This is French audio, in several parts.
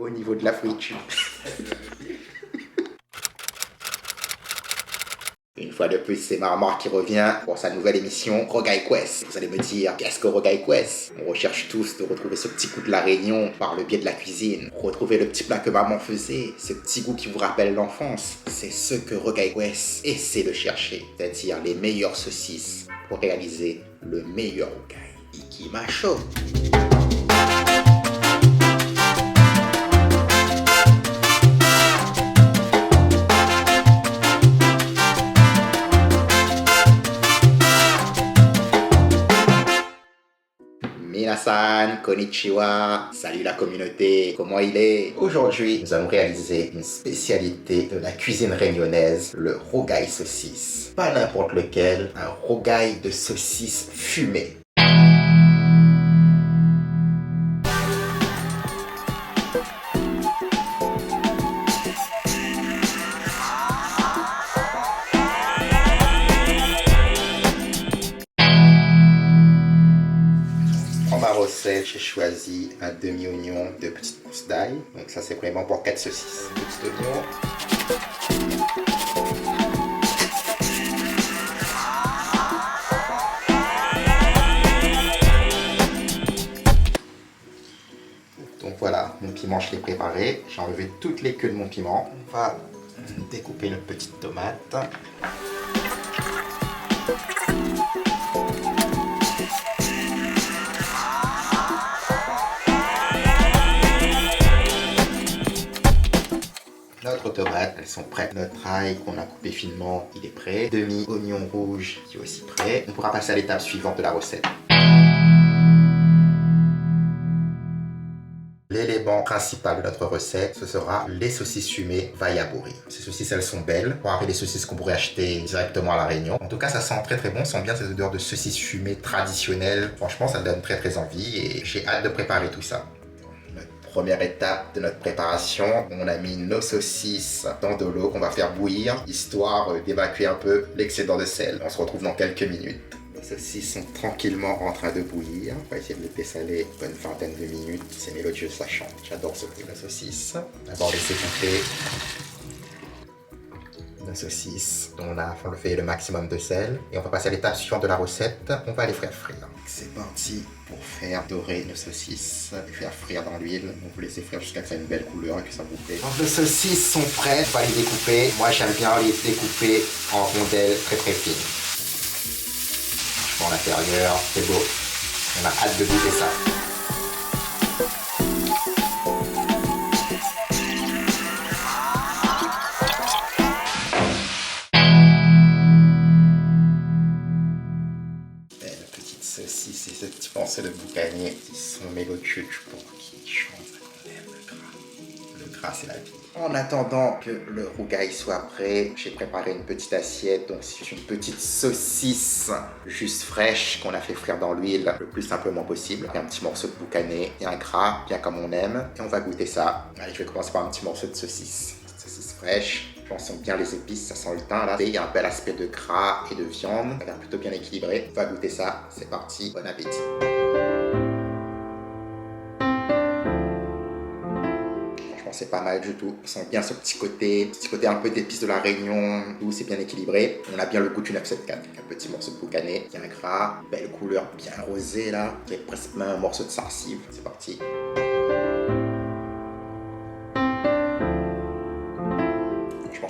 au niveau de la friture. Une fois de plus, c'est Marmar qui revient pour sa nouvelle émission Rogaille Quest. Vous allez me dire, qu'est-ce que Rogaille Quest? On recherche tous de retrouver ce petit goût de la Réunion par le biais de la cuisine. Retrouver le petit plat que maman faisait, ce petit goût qui vous rappelle l'enfance. C'est ce que Rogaille Quest essaie de chercher, c'est-à-dire les meilleures saucisses pour réaliser le meilleur rogaille. Iki Macho. Minasan, konnichiwa, salut la communauté, comment il est? Aujourd'hui, nous allons réaliser une spécialité de la cuisine réunionnaise, le rogaille saucisse. Pas n'importe lequel, un rogaille de saucisse fumée. Ma recette, j'ai choisi un demi-oignon, 2 petites pousses d'ail. Donc ça c'est vraiment pour 4 saucisses. Un petit oignon. Donc voilà, mon piment je l'ai préparé. J'ai enlevé toutes les queues de mon piment. On va découper une petite tomate. Notre tomate, elles sont prêtes. Notre ail qu'on a coupé finement, il est prêt. Demi-oignon rouge qui est aussi prêt. On pourra passer à l'étape suivante de la recette. L'élément principal de notre recette, ce sera les saucisses fumées Vaiaburi. Ces saucisses, elles sont belles. On les saucisses qu'on pourrait acheter directement à La Réunion. En tout cas, ça sent très très bon. Ça sent bien cette odeur de saucisses fumées traditionnelles. Franchement, ça donne très très envie et j'ai hâte de préparer tout ça. Première étape de notre préparation, on a mis nos saucisses dans de l'eau qu'on va faire bouillir, histoire d'évacuer un peu l'excédent de sel. On se retrouve dans quelques minutes. Les saucisses sont tranquillement en train de bouillir. On va essayer de les dessaler une bonne vingtaine de minutes. C'est mélodieux, ça chante. J'adore ce bruit de la saucisse. D'abord laisser couper nos saucisses dont on a enlevé le maximum de sel. Et on va passer à l'étape suivante de la recette. On va les faire frire. C'est parti pour faire dorer nos saucisses et faire frire dans l'huile. On va laisser frire jusqu'à ce que ça ait une belle couleur et que ça vous plaît. Quand nos saucisses sont prêtes, on va les découper. Moi j'aime bien les découper en rondelles très très fines. Franchement l'intérieur, c'est beau. On a hâte de goûter ça. Saucisses et ce petit morceau de boucanier qui sont mélodieux du porc qui chantent, on aime le gras. Le gras c'est la vie. En attendant que le rogaille soit prêt, j'ai préparé une petite assiette. Donc c'est une petite saucisse juste fraîche qu'on a fait frire dans l'huile le plus simplement possible. Et un petit morceau de boucané et un gras bien comme on aime. Et on va goûter ça. Allez, je vais commencer par un petit morceau de saucisse. Saucisse fraîche. On sent bien les épices, ça sent le thym là. Il y a un bel aspect de gras et de viande. Ça a l'air plutôt bien équilibré. On va goûter ça. C'est parti. Bon appétit. Franchement, c'est pas mal du tout. On sent bien ce petit côté un peu d'épices de la Réunion. Tout c'est bien équilibré. On a bien le goût du 974. Un petit morceau de boucané. Il y a un gras. Belle couleur bien rosée là. Il y a presque un morceau de sarcive. C'est parti.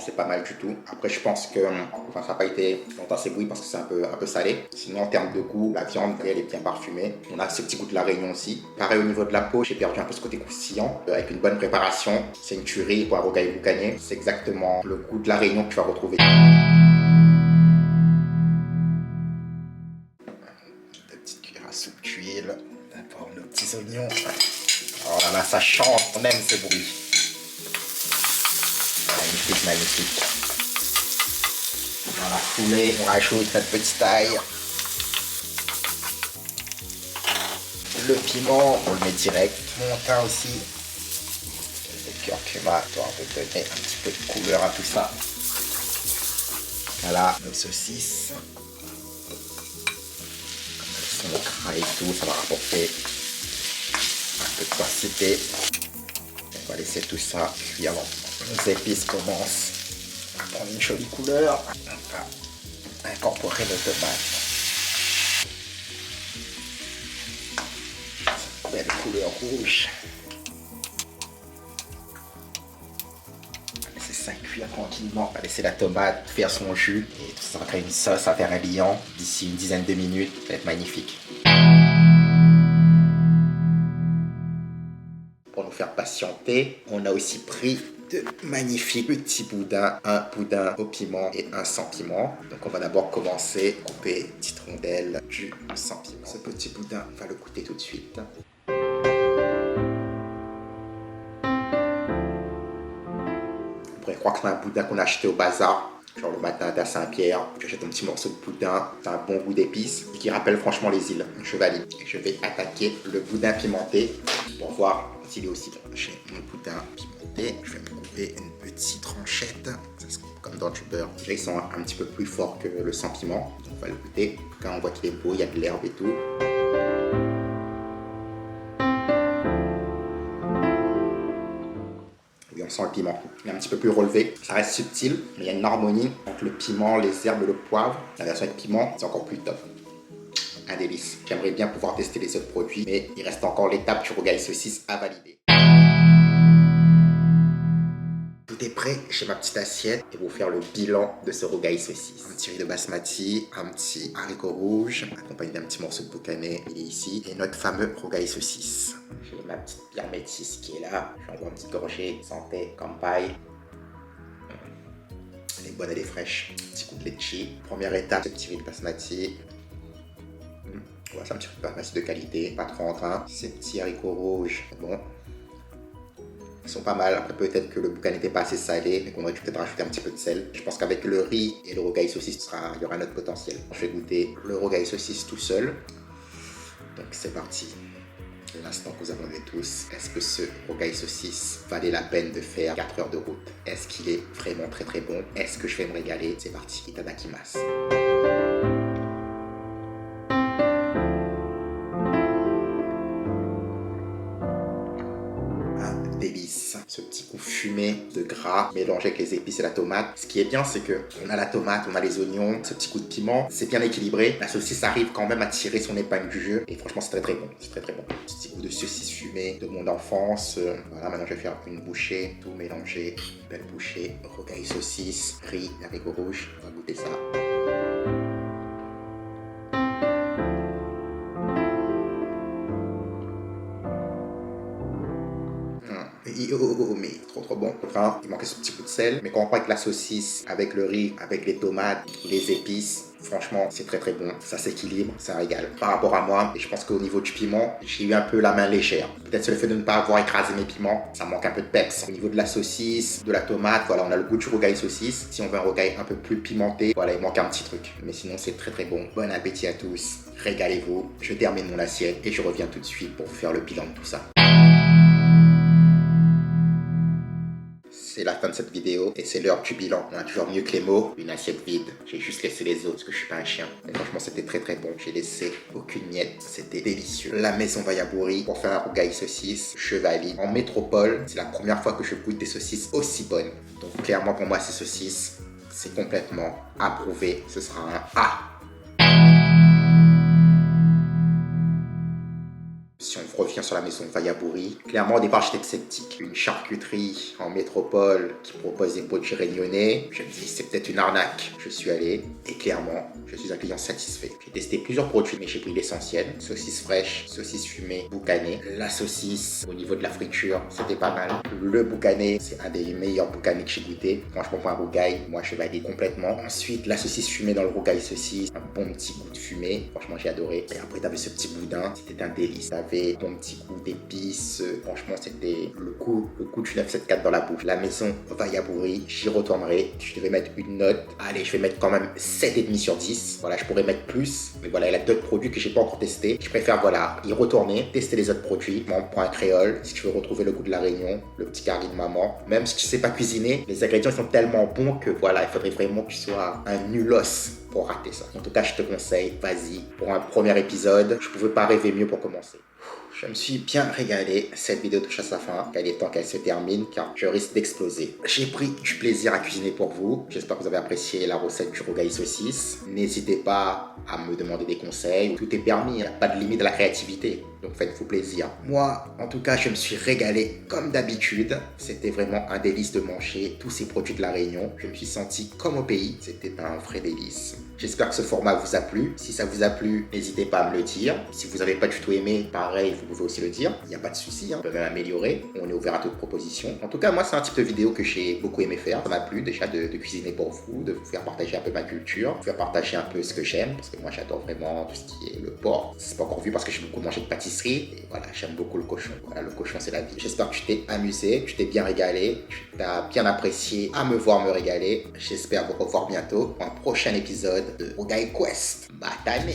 C'est pas mal du tout. Après je pense que ça n'a pas été longtemps assez bouilli parce que c'est un peu salé. Sinon en termes de goût, la viande elle est bien parfumée. On a ce petit goût de la Réunion aussi. Pareil au niveau de la peau, j'ai perdu un peu ce côté croustillant. Avec une bonne préparation, c'est une tuerie pour un rogaille boucanier. C'est exactement le goût de la Réunion que tu vas retrouver. Deux petites cuillères à soupe d'huile. D'abord nos petits oignons. Oh là là, ça chante, on aime ce bruit. Magnifique, magnifique. Dans la foulée, on rajoute notre petite ail. Le piment, on le met direct. Mon thym aussi. Le curcuma, histoire de donner un petit peu de couleur à tout ça. Voilà, nos saucisses. Comme elles sont au gras et tout, ça va rapporter un peu de quantité. On va laisser tout ça cuire avant que nos épices commencent à prendre une jolie couleur. On va incorporer nos tomates. Belle couleur rouge. Ça cuire tranquillement. On va laisser la tomate faire son jus et tout ça va créer une sauce à faire un liant. D'ici une dizaine de minutes, ça va être magnifique. Pour nous faire patienter, on a aussi pris de magnifiques petits boudins, un boudin au piment et un sans piment. Donc on va d'abord commencer à couper une petite rondelle du sans piment. Ce petit boudin, on va le goûter tout de suite. On pourrait croire que c'est un boudin qu'on a acheté au bazar, genre le matin à Saint-Pierre. J'achète un petit morceau de boudin, c'est un bon goût d'épices qui rappelle franchement les îles. Je valide. Et je vais attaquer le boudin pimenté pour voir s'il est aussi bon. J'ai mon boudin pimenté, je vais me couper une petite tranchette, ça se coupe comme dans du beurre. Déjà ils sont un petit peu plus forts que le sans piment, on va le goûter. Quand on voit qu'il est beau, il y a de l'herbe et tout. On sent le piment, il est un petit peu plus relevé, ça reste subtil, mais il y a une harmonie entre le piment, les herbes et le poivre. La version avec piment, c'est encore plus top. Un délice. J'aimerais bien pouvoir tester les autres produits, mais il reste encore l'étape du rogaille saucisse à valider. Tout est prêt, j'ai ma petite assiette et vous faire le bilan de ce rogaille saucisse. Un petit riz de basmati, un petit haricot rouge, accompagné d'un petit morceau de boucané, il est ici, et notre fameux rogaille saucisse. J'ai ma petite pierre métisse qui est là, j'envoie une petite gorgée, santé, campagne. Elle est bonne, elle est fraîche. Petit coup de litchi. Première étape, ce petit riz de basmati. Voilà, c'est un petit peu de basmati de qualité, pas trop en grains. Ces petits haricots rouges, bon. Ils sont pas mal. Après, peut-être que le boucan n'était pas assez salé, mais qu'on aurait peut-être rajouter un petit peu de sel. Je pense qu'avec le riz et le rogaille saucisse, il y aura un autre potentiel. Je vais goûter le rogaille saucisse tout seul. Donc, c'est parti. L'instant que vous attendez tous. Est-ce que ce rogaille saucisse valait la peine de faire 4 heures de route? Est-ce qu'il est vraiment très très bon? Est-ce que je vais me régaler? C'est parti. Itadakimasu. Délice. Ce petit goût fumé de gras mélangé avec les épices et la tomate. Ce qui est bien, c'est que on a la tomate, on a les oignons, ce petit coup de piment, c'est bien équilibré. La saucisse arrive quand même à tirer son épingle du jeu et franchement c'est très très bon. C'est très très bon. Petit goût de saucisse fumée de mon enfance. Voilà, maintenant je vais faire une bouchée, tout mélanger. Une belle bouchée, rogaille saucisse, riz, haricots rouges. On va goûter ça. Mais trop bon. Enfin, il manquait ce petit coup de sel, mais quand on prend avec la saucisse, avec le riz, avec les tomates, les épices, franchement, c'est très très bon. Ça s'équilibre, ça régale. Par rapport à moi, et je pense qu'au niveau du piment, j'ai eu un peu la main légère. Peut-être le fait de ne pas avoir écrasé mes piments, ça manque un peu de peps. Au niveau de la saucisse, de la tomate, voilà, on a le goût du rogaille saucisse. Si on veut un rogaille un peu plus pimenté, voilà, il manque un petit truc. Mais sinon, c'est très très bon. Bon appétit à tous. Régalez-vous. Je termine mon assiette et je reviens tout de suite pour vous faire le bilan de tout ça. C'est la fin de cette vidéo et c'est l'heure du bilan. On a toujours mieux que les mots. Une assiette vide. J'ai juste laissé les autres parce que je suis pas un chien. Mais franchement, c'était très très bon. J'ai laissé aucune miette. C'était délicieux. La maison Vayabouri pour faire un rogaille saucisse. Je valide. En métropole, c'est la première fois que je goûte des saucisses aussi bonnes. Donc clairement pour moi, ces saucisses, c'est complètement approuvé. Ce sera un A. Si on revient sur la maison Vayabouri, clairement au départ j'étais sceptique. Une charcuterie en métropole qui propose des produits réunionnais, je me dis c'est peut-être une arnaque. Je suis allé et clairement je suis un client satisfait. J'ai testé plusieurs produits mais j'ai pris l'essentiel. Saucisse fraîche, saucisse fumée, boucané. La saucisse au niveau de la friture c'était pas mal. Le boucané c'est un des meilleurs boucanés que j'ai goûté. Franchement pour un rogaille, moi je valide complètement. Ensuite la saucisse fumée dans le rogaille saucisse, un bon petit goût de fumée. Franchement j'ai adoré. Et après t'avais ce petit boudin, c'était un délice. Ton petit goût d'épices, franchement c'était le coup du 974 dans la bouche. La maison Vayabouri, j'y retournerai. Je devais mettre une note, allez je vais mettre quand même 7,5 sur 10. Voilà, je pourrais mettre plus, mais voilà, il y a d'autres produits que j'ai pas encore testés. Je préfère voilà, y retourner, tester les autres produits. Mon point créole, si tu veux retrouver le goût de la Réunion, le petit curry de maman. Même si tu sais pas cuisiner, les ingrédients sont tellement bons que voilà, il faudrait vraiment que tu sois un nulos pour rater ça. En tout cas, je te conseille, vas-y, pour un premier épisode, je pouvais pas rêver mieux pour commencer. Je me suis bien régalé. Cette vidéo touche à sa fin. Il est temps qu'elle se termine car je risque d'exploser. J'ai pris du plaisir à cuisiner pour vous. J'espère que vous avez apprécié la recette du rogaille saucisse. N'hésitez pas à me demander des conseils. Tout est permis. Il n'y a pas de limite à la créativité. Donc faites-vous plaisir. Moi, en tout cas, je me suis régalé comme d'habitude. C'était vraiment un délice de manger tous ces produits de la Réunion. Je me suis senti comme au pays. C'était un vrai délice. J'espère que ce format vous a plu. Si ça vous a plu, n'hésitez pas à me le dire. Si vous n'avez pas du tout aimé, pareil, vous pouvez aussi le dire. Il n'y a pas de souci, on peut même améliorer. On est ouvert à toute proposition. En tout cas, moi, c'est un type de vidéo que j'ai beaucoup aimé faire. Ça m'a plu déjà de cuisiner pour vous, de vous faire partager un peu ma culture, de vous faire partager un peu ce que j'aime. Parce que moi, j'adore vraiment tout ce qui est le porc. C'est pas encore vu parce que j'ai beaucoup mangé de pâtisserie. Et voilà, j'aime beaucoup le cochon. Voilà, le cochon, c'est la vie. J'espère que tu t'es amusé, tu t'es bien régalé, tu t'as bien apprécié à me voir me régaler. J'espère vous revoir bientôt pour un prochain épisode de Rogaille Quest. Batané.